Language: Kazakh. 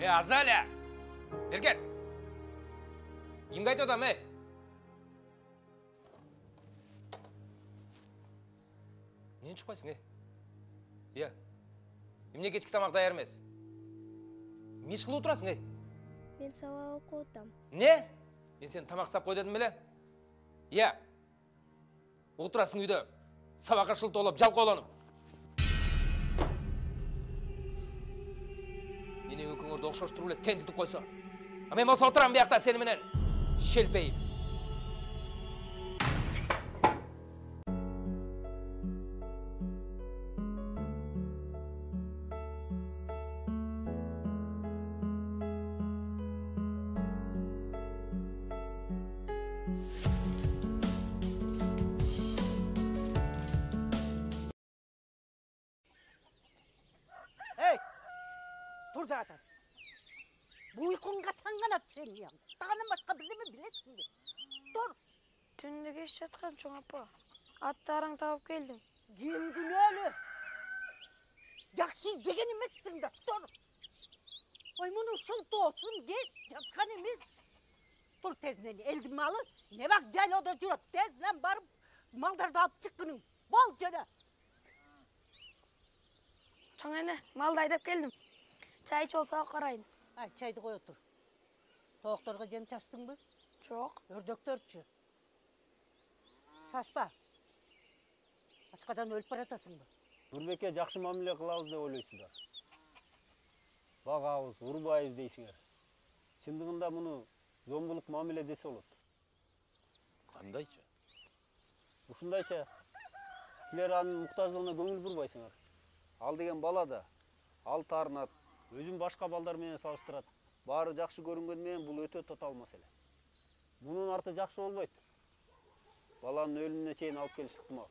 Азалия! Бергет! Kimge айтып адам, Нен шықпайсың, Иә. Емне кешкі тамақ даяр емес? Не шықылы отырасың, Мен сабақ оқып отам. Не? Мен сені тамақ сап қой дедім біле? Иә. Отырасың үйде. Сабаққа шыл толып, жалқауланып. Мені өкіңірді оқшаштыру біле тентітіп қойса. А мен болса отырам бияқта сені менен. Шелпейіп. Dur zaten. Bu uykun kaçan kanat senin ya. Dağının başka bizi mi bilesin mi? Dur. Түнде кеш жатқан чоң апа. Аттарың тауып келдім. Geldin öyle. Yakşı izlegen emezsin de. Dur. Ay bunun şultu olsun. Geç yatkan emez. Dur tezden eldim malı. Ne bak cayla oda jürüp. Tezden barıp maldardı alıp çıkkının. Bol jana. Чоң эне, малды айдап келдім. Чай іч олса қарайын. Ay çaydı koy otur. Toğuktorga jem çaşsın mı? Жоқ. Ördöktörçü. Şaşpa. Açkadan ölüp baratasın mı? Нұрбекке жақсы мамиле қылабыз деп ойлойсуздар. Бағабыз, урбайбыз дейсиңер. Чындыгында муну зомбулук мамиле десе болот. Кандайча? Ушундайча, силер анын муктаждыгына көңүл бурбайсыңар. Ал деген бала да, ал таарынат, өзүн башка балдар менен салыштырат. Баары жакшы көрүнгөн менен бул өтө татаал маселе. Мунун арты жакшы болбойт. Баланын өлүмүнө чейин алып келиш ыктымал.